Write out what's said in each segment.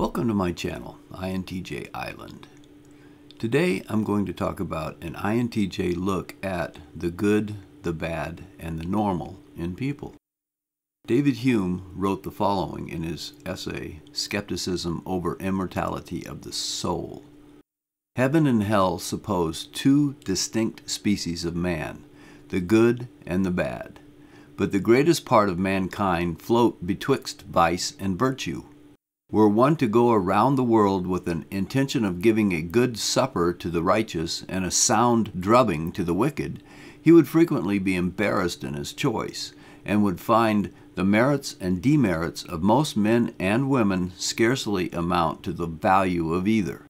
Welcome to my channel, INTJ Island. Today I'm going to talk about an INTJ look at the good, the bad, and the normal in people. David Hume wrote the following in his essay, Skepticism over Immortality of the Soul. Heaven and hell suppose two distinct species of man, the good and the bad. But the greatest part of mankind float betwixt vice and virtue. Were one to go around the world with an intention of giving a good supper to the righteous and a sound drubbing to the wicked, he would frequently be embarrassed in his choice, and would find the merits and demerits of most men and women scarcely amount to the value of either.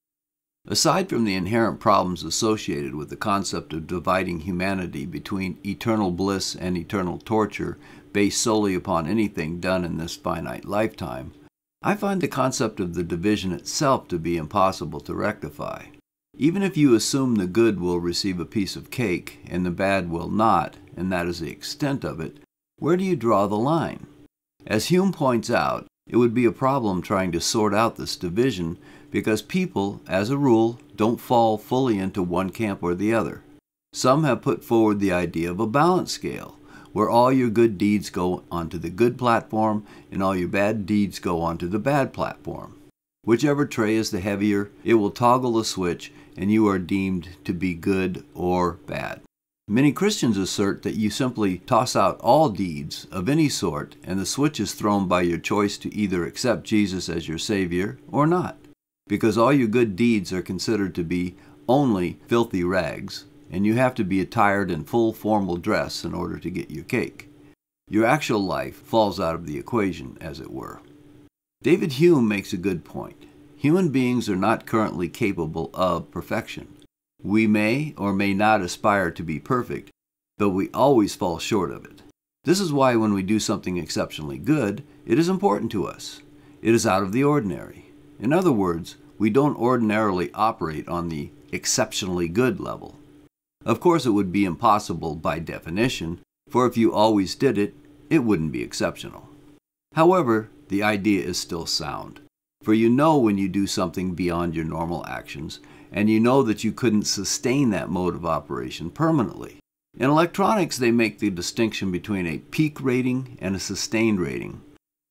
Aside from the inherent problems associated with the concept of dividing humanity between eternal bliss and eternal torture based solely upon anything done in this finite lifetime, I find the concept of the division itself to be impossible to rectify. Even if you assume the good will receive a piece of cake and the bad will not, and that is the extent of it, where do you draw the line? As Hume points out, it would be a problem trying to sort out this division because people, as a rule, don't fall fully into one camp or the other. Some have put forward the idea of a balance scale, where all your good deeds go onto the good platform and all your bad deeds go onto the bad platform. Whichever tray is the heavier, it will toggle the switch and you are deemed to be good or bad. Many Christians assert that you simply toss out all deeds of any sort and the switch is thrown by your choice to either accept Jesus as your Savior or not, because all your good deeds are considered to be only filthy rags, and you have to be attired in full formal dress in order to get your cake. Your actual life falls out of the equation, as it were. David Hume makes a good point. Human beings are not currently capable of perfection. We may or may not aspire to be perfect, but we always fall short of it. This is why when we do something exceptionally good, it is important to us. It is out of the ordinary. In other words, we don't ordinarily operate on the exceptionally good level. Of course, it would be impossible by definition, for if you always did it, it wouldn't be exceptional. However, the idea is still sound, for you know when you do something beyond your normal actions, and you know that you couldn't sustain that mode of operation permanently. In electronics, they make the distinction between a peak rating and a sustained rating.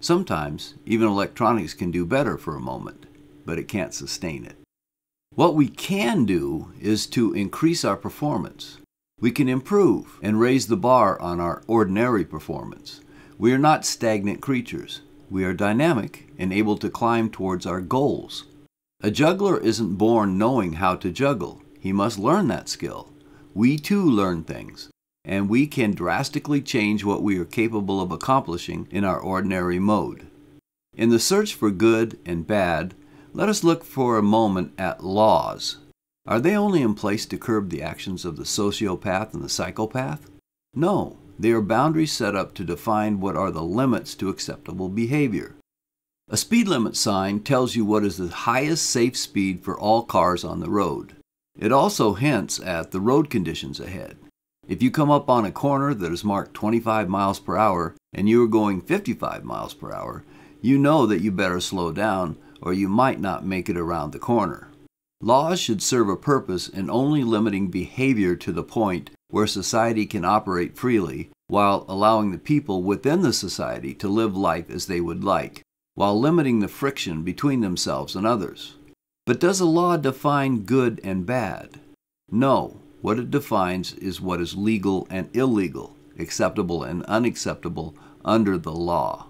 Sometimes, even electronics can do better for a moment, but it can't sustain it. What we can do is to increase our performance. We can improve and raise the bar on our ordinary performance. We are not stagnant creatures. We are dynamic and able to climb towards our goals. A juggler isn't born knowing how to juggle. He must learn that skill. We too learn things, and we can drastically change what we are capable of accomplishing in our ordinary mode. In the search for good and bad, let us look for a moment at laws. Are they only in place to curb the actions of the sociopath and the psychopath? No, they are boundaries set up to define what are the limits to acceptable behavior. A speed limit sign tells you what is the highest safe speed for all cars on the road. It also hints at the road conditions ahead. If you come up on a corner that is marked 25 miles per hour and you are going 55 miles per hour, you know that you better slow down or you might not make it around the corner. Laws should serve a purpose in only limiting behavior to the point where society can operate freely, while allowing the people within the society to live life as they would like, while limiting the friction between themselves and others. But does a law define good and bad? No. What it defines is what is legal and illegal, acceptable and unacceptable under the law.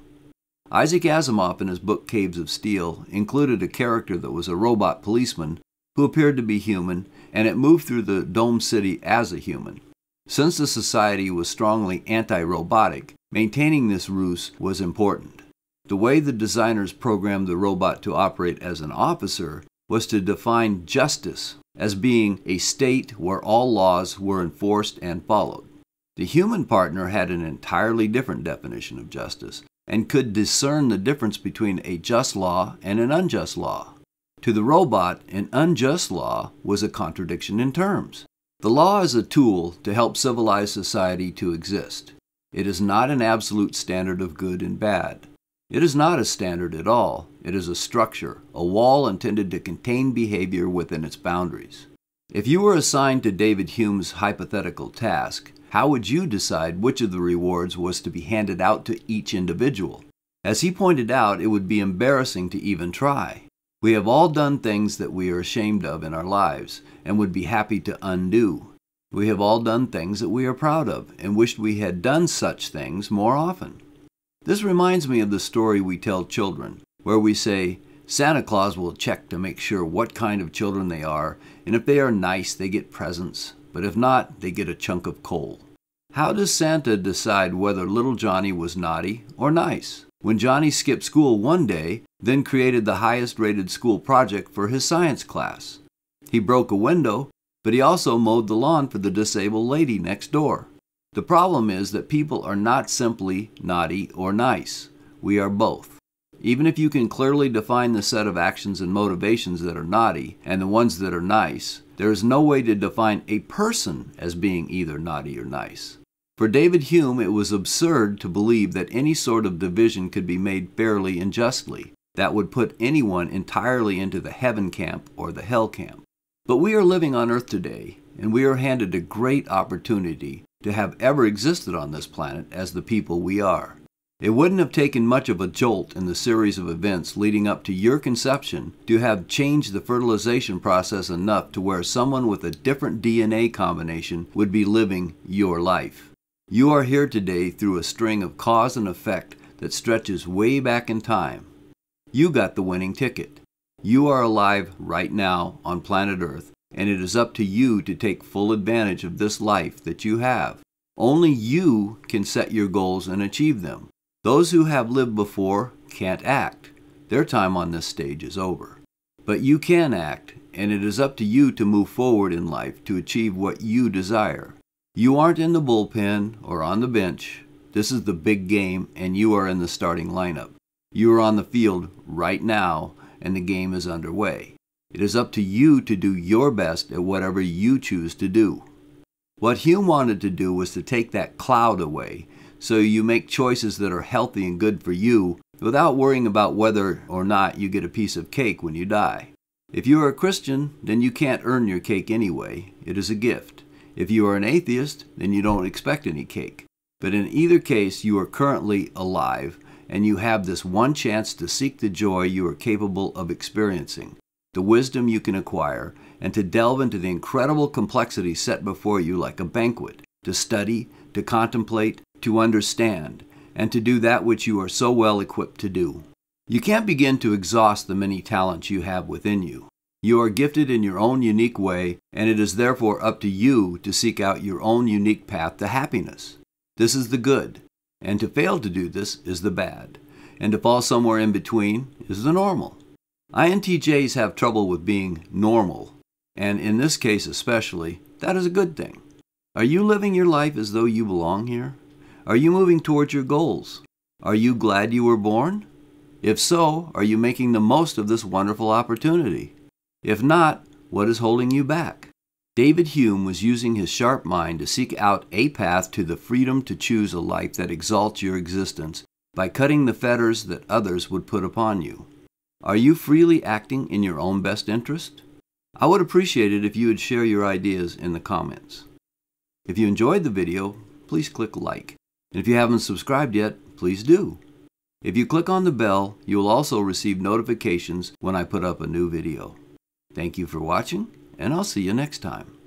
Isaac Asimov in his book Caves of Steel included a character that was a robot policeman who appeared to be human, and it moved through the Dome City as a human. Since the society was strongly anti-robotic, maintaining this ruse was important. The way the designers programmed the robot to operate as an officer was to define justice as being a state where all laws were enforced and followed. The human partner had an entirely different definition of justice, and could discern the difference between a just law and an unjust law. To the robot, an unjust law was a contradiction in terms. The law is a tool to help civilized society to exist. It is not an absolute standard of good and bad. It is not a standard at all. It is a structure, a wall intended to contain behavior within its boundaries. If you were assigned to David Hume's hypothetical task, how would you decide which of the rewards was to be handed out to each individual? As he pointed out, it would be embarrassing to even try. We have all done things that we are ashamed of in our lives and would be happy to undo. We have all done things that we are proud of and wished we had done such things more often. This reminds me of the story we tell children, where we say, Santa Claus will check to make sure what kind of children they are, and if they are nice, they get presents, but if not, they get a chunk of coal. How does Santa decide whether little Johnny was naughty or nice? When Johnny skipped school one day, then created the highest-rated school project for his science class. He broke a window, but he also mowed the lawn for the disabled lady next door. The problem is that people are not simply naughty or nice. We are both. Even if you can clearly define the set of actions and motivations that are naughty and the ones that are nice, there is no way to define a person as being either naughty or nice. For David Hume, it was absurd to believe that any sort of division could be made fairly and justly. That would put anyone entirely into the heaven camp or the hell camp. But we are living on earth today, and we are handed a great opportunity to have ever existed on this planet as the people we are. It wouldn't have taken much of a jolt in the series of events leading up to your conception to have changed the fertilization process enough to where someone with a different DNA combination would be living your life. You are here today through a string of cause and effect that stretches way back in time. You got the winning ticket. You are alive right now on planet Earth, and it is up to you to take full advantage of this life that you have. Only you can set your goals and achieve them. Those who have lived before can't act. Their time on this stage is over. But you can act, and it is up to you to move forward in life to achieve what you desire. You aren't in the bullpen or on the bench. This is the big game, and you are in the starting lineup. You are on the field right now, and the game is underway. It is up to you to do your best at whatever you choose to do. What Hume wanted to do was to take that cloud away, so you make choices that are healthy and good for you without worrying about whether or not you get a piece of cake when you die. If you are a Christian, then you can't earn your cake anyway. It is a gift. If you are an atheist, then you don't expect any cake. But in either case, you are currently alive, and you have this one chance to seek the joy you are capable of experiencing, the wisdom you can acquire, and to delve into the incredible complexity set before you like a banquet, to study, to contemplate, to understand, and to do that which you are so well equipped to do. You can't begin to exhaust the many talents you have within you. You are gifted in your own unique way, and it is therefore up to you to seek out your own unique path to happiness. This is the good, and to fail to do this is the bad, and to fall somewhere in between is the normal. INTJs have trouble with being normal, and in this case especially, that is a good thing. Are you living your life as though you belong here? Are you moving towards your goals? Are you glad you were born? If so, are you making the most of this wonderful opportunity? If not, what is holding you back? David Hume was using his sharp mind to seek out a path to the freedom to choose a life that exalts your existence by cutting the fetters that others would put upon you. Are you freely acting in your own best interest? I would appreciate it if you would share your ideas in the comments. If you enjoyed the video, please click like. And if you haven't subscribed yet, please do. If you click on the bell, you will also receive notifications when I put up a new video. Thank you for watching, and I'll see you next time.